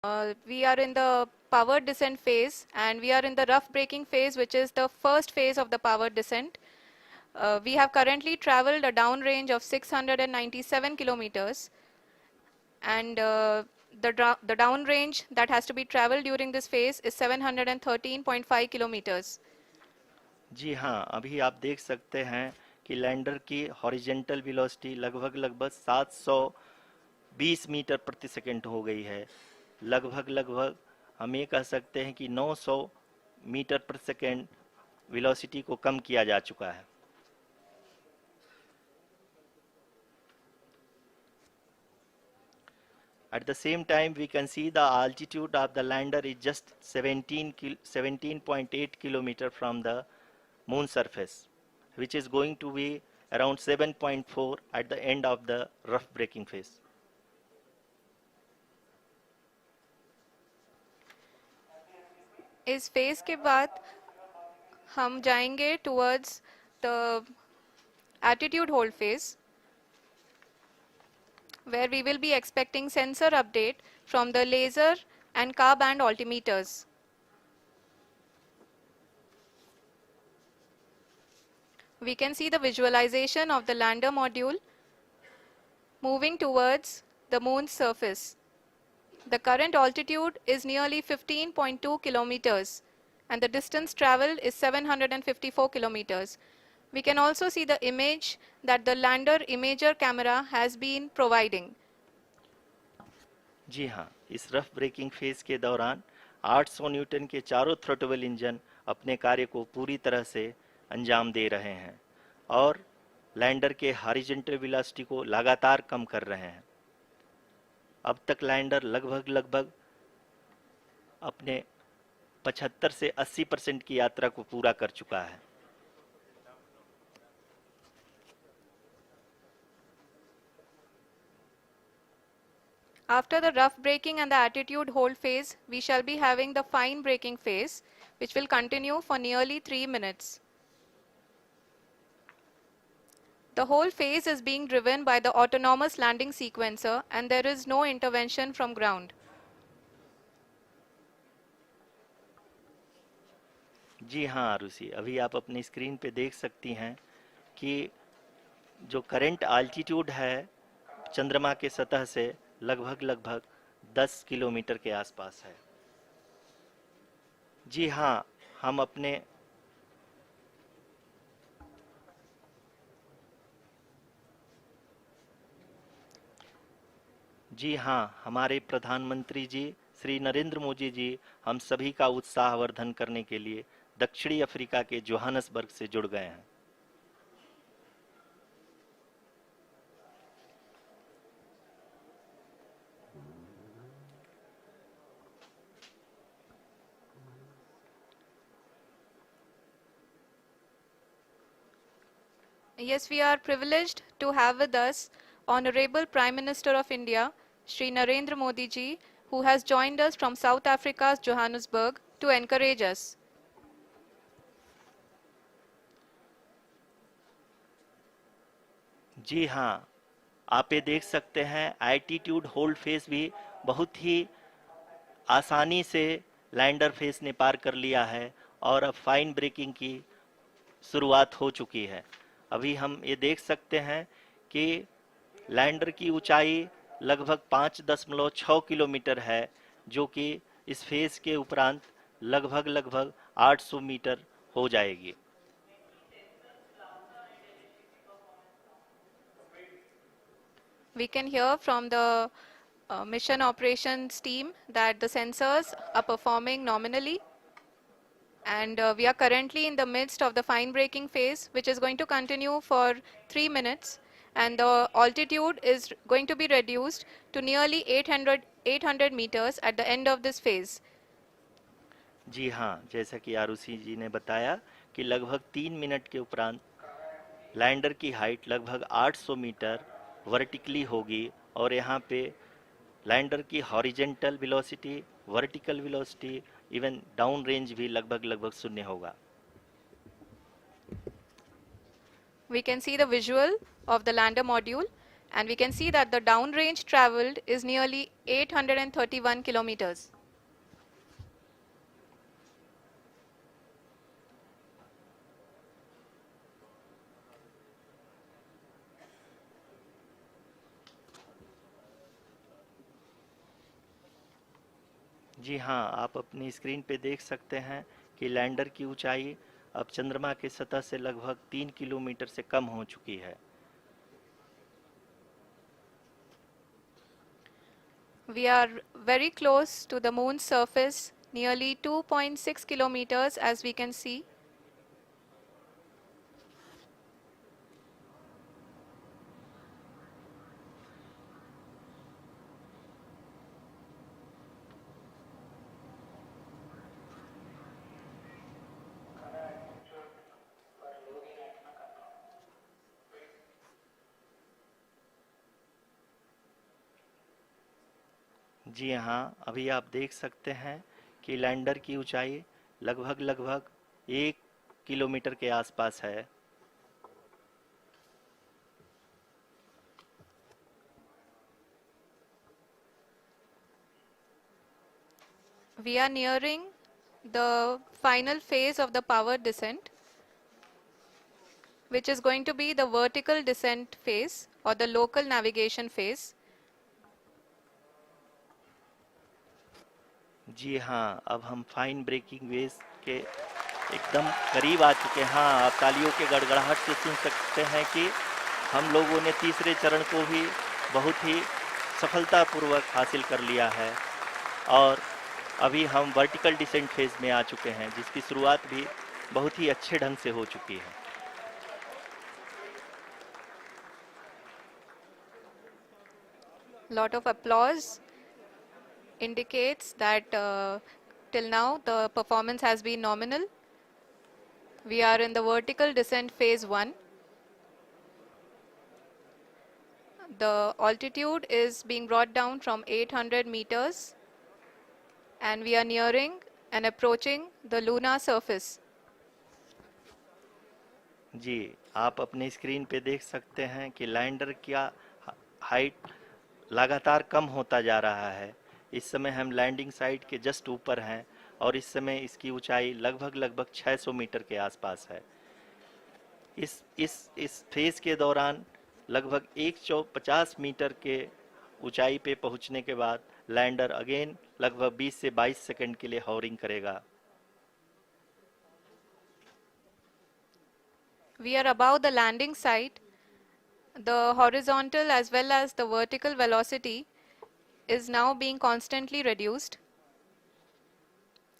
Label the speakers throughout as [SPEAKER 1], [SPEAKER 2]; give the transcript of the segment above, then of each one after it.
[SPEAKER 1] We are in the powered descent phase, and we are in the rough braking phase, which is the first phase of the powered descent. We have currently traveled a downrange of 697 kilometers, and the downrange that has to be traveled during this phase is 713.5 kilometers.
[SPEAKER 2] जी हाँ, अभी आप देख सकते हैं कि lander की horizontal velocity लगभग 720 metre प्रति सेकंड हो गई है। लगभग हम ये कह सकते हैं कि 900 मीटर प्रति सेकंड वेलोसिटी को कम किया जा चुका है। At the same time, we can see the altitude of the lander is just 17.8 kilometer from the moon surface, which is going to be around 7.4 at the end of the rough braking phase.
[SPEAKER 1] इस phase के बाद हम जाएंगे towards the attitude hold phase, where we will be expecting sensor update from the laser and car band altimeters. We can see the visualization of the lander module moving towards the moon's surface. The current altitude is nearly 15.2 kilometers, and the distance traveled is 754 kilometers. We can also see the image that the lander imager camera has been providing.
[SPEAKER 2] जी हाँ, इस rough breaking phase के दौरान 800 Newton के चारों throttle engine अपने कार्य को पूरी तरह से अंजाम दे रहे हैं और लैंडर के हॉरिजॉन्टल वेलोसिटी को लगातार कम कर रहे हैं। अब तक लैंडर लगभग अपने 75 से 80% की यात्रा को पूरा कर चुका है।
[SPEAKER 1] After the rough braking and the attitude hold phase, we shall be having the fine braking phase, which will continue for nearly 3 minutes. The whole phase is being driven by the autonomous landing sequencer, and there is no intervention from ground.
[SPEAKER 2] जी हाँ आरुषि, अभी आप अपनी screen पे देख सकती हैं कि जो करंट आल्टीट्यूड है चंद्रमा के सतह से लगभग 10 किलोमीटर के आसपास है। जी हाँ, हमारे प्रधानमंत्री जी श्री नरेंद्र मोदी जी हम सभी का उत्साहवर्धन करने के लिए दक्षिणी अफ्रीका के जोहानसबर्ग से जुड़ गए हैं।
[SPEAKER 1] Yes, we are privileged to have with us Honorable Prime Minister of India, Shri Narendra Modi ji, who has joined us from South Africa's Johannesburg to encourage us.
[SPEAKER 2] जी हाँ, आप ये देख सकते हैं एल्टीट्यूड होल्ड फेस भी बहुत ही आसानी से लैंडर फेस ने पार कर लिया है और अब फाइन ब्रेकिंग की शुरुआत हो चुकी है। अभी हम ये देख सकते हैं कि लैंडर की ऊंचाई लगभग 5.6 किलोमीटर है, जो कि इस फेज के उपरांत लगभग 800 मीटर हो जाएगी।
[SPEAKER 1] We can hear from the mission operations team that the sensors are performing nominally, and we are currently in the midst of the fine braking phase, which is going to continue for 3 minutes, and the altitude is going to be reduced to nearly 800 meters at the end of this phase.
[SPEAKER 2] जी हाँ, जैसा कि आरुषि जी ने बताया कि लगभग 3 minute के उपरांत lander की हाइट लगभग 800 मीटर वर्टिकली होगी और यहाँ पे लैंडर की horizontal velocity, vertical velocity, even down range भी लगभग शून्य होगा।
[SPEAKER 1] We can see the visual of the lander module And we can see that the downrange traveled is nearly 831 kilometers.
[SPEAKER 2] जी हाँ, आप अपनी स्क्रीन पे देख सकते हैं कि लैंडर की ऊंचाई अब चंद्रमा की सतह से लगभग 3 किलोमीटर से कम हो चुकी है।
[SPEAKER 1] We are very close to the moon's surface, nearly 2.6 kilometers as we can see.
[SPEAKER 2] जी हाँ, अभी आप देख सकते हैं कि लैंडर की ऊंचाई लगभग 1 किलोमीटर के आसपास है।
[SPEAKER 1] We are nearing the final phase of the power descent, which is going to be the vertical descent phase or the local navigation phase.
[SPEAKER 2] जी हाँ, अब हम फाइन ब्रेकिंग वेव्स के एकदम करीब आ चुके हैं। हाँ, आप तालियों के गड़गड़ाहट से सुन सकते हैं कि हम लोगों ने तीसरे चरण को भी बहुत ही सफलतापूर्वक हासिल कर लिया है और अभी हम वर्टिकल डिसेंट फेज में आ चुके हैं, जिसकी शुरुआत भी बहुत ही अच्छे ढंग से हो चुकी है।
[SPEAKER 1] Lot of applause indicates that till now the performance has been nominal. We are in the vertical descent phase 1. The altitude is being brought down from 800 meters and we are nearing and approaching the lunar surface.
[SPEAKER 2] जी, आप अपने screen पे देख सकते हैं कि lander का height लगातार कम होता जा रहा है। इस समय हम लैंडिंग साइट के जस्ट ऊपर हैं और इस समय इसकी ऊंचाई लगभग 600 मीटर के आसपास है। इस फेज के दौरान लगभग 150 मीटर के ऊंचाई पे पहुंचने के बाद लैंडर अगेन लगभग 20 से 22 सेकंड के लिए हॉवरिंग करेगा।
[SPEAKER 1] We are above the landing site. The horizontal as well as the vertical velocity is now being constantly reduced.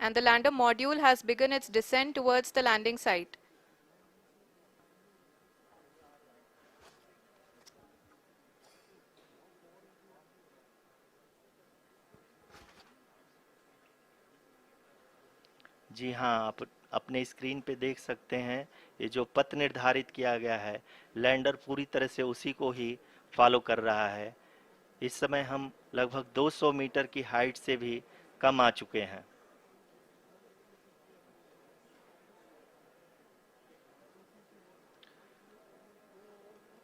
[SPEAKER 1] And the lander module has begun its descent towards the landing site.
[SPEAKER 2] जी हाँ, आप अपने screen पे देख सकते हैं ये जो पथ निर्धारित किया गया है, लैंडर पूरी तरह से उसी को ही फॉलो कर रहा है। इस समय हम लगभग 200 मीटर की हाइट से भी कम आ चुके हैं।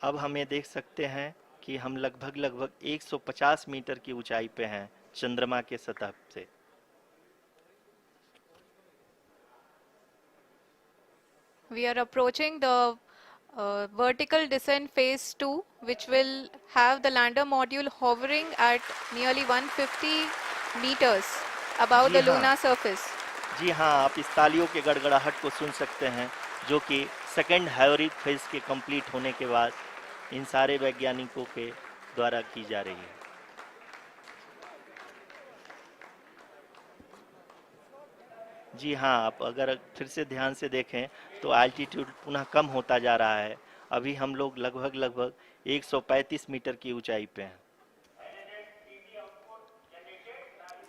[SPEAKER 2] अब हम ये देख सकते हैं कि हम लगभग 150 मीटर की ऊंचाई पे हैं चंद्रमा के सतह से।
[SPEAKER 1] We are approaching the vertical descent phase 2, which will have the lander module hovering at nearly 150 meters above
[SPEAKER 2] ji
[SPEAKER 1] the
[SPEAKER 2] हाँ,
[SPEAKER 1] lunar surface.
[SPEAKER 2] जी हाँ, आप इस तालियों के गड़गड़ाहट को सुन सकते हैं, जो कि सेकंड हाइब्रिड फेज के कंप्लीट होने के बाद इन सारे वैज्ञानिकों के द्वारा की जा रही है। जी हाँ, आप अगर फिर से ध्यान से देखें तो एल्टीट्यूड पुनः कम होता जा रहा है। अभी हम लोग लगभग 135 मीटर की ऊंचाई पे हैं।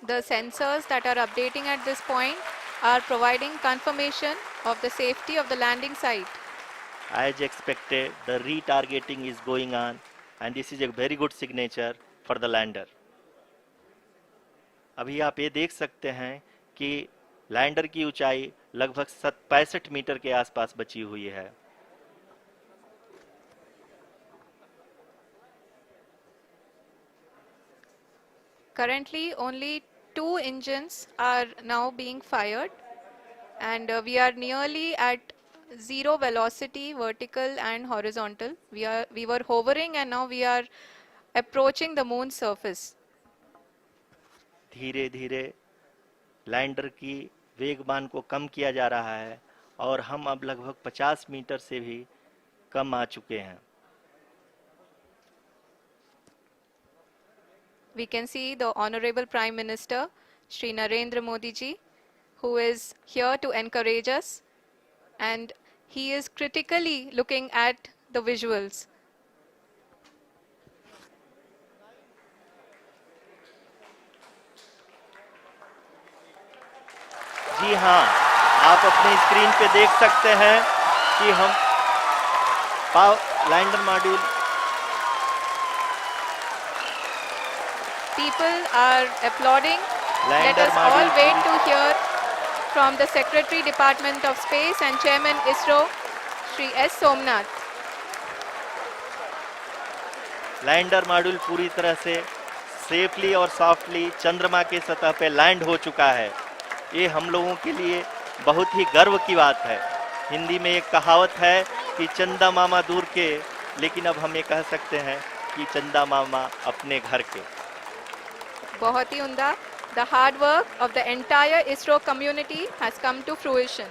[SPEAKER 1] The sensors that are updating at this point are providing confirmation of the safety of the landing site.
[SPEAKER 2] As expected, the retargeting is going on and this is a very good signature for the lander. अभी आप ये देख सकते हैं कि lander की ऊंचाई लगभग 65 मीटर के आसपास बची हुई है।
[SPEAKER 1] Currently, only 2 engines are now being fired, and we are nearly at zero velocity, vertical and horizontal. We were hovering, and now we are approaching the moon's surface.
[SPEAKER 2] धीरे धीरे लैंडर की वेगमान को कम किया जा रहा है और हम अब लगभग 50 मीटर से भी कम आ चुके हैं.
[SPEAKER 1] We can see the Honorable Prime Minister, Shri Narendra Modi ji, who is here to encourage us, and he is critically looking at the visuals.
[SPEAKER 2] जी हाँ, आप अपने स्क्रीन पे देख सकते हैं कि हम lander module.
[SPEAKER 1] People are applauding. Let
[SPEAKER 2] lander
[SPEAKER 1] us all
[SPEAKER 2] module
[SPEAKER 1] wait to hear from the Secretary Department of Space and Chairman ISRO, Shri S. Somnath.
[SPEAKER 2] Lander module पूरी तरह से सेफली और सॉफ्टली चंद्रमा के सतह पे लैंड हो चुका है. ये हम लोगों के लिए बहुत ही गर्व की बात है. हिंदी में एक कहावत है कि चंदा मामा दूर के, लेकिन अब हम ये कह सकते हैं कि चंदा मामा अपने घर के.
[SPEAKER 1] बहुत ही उम्दा. The hard work of the entire ISRO community has come to fruition.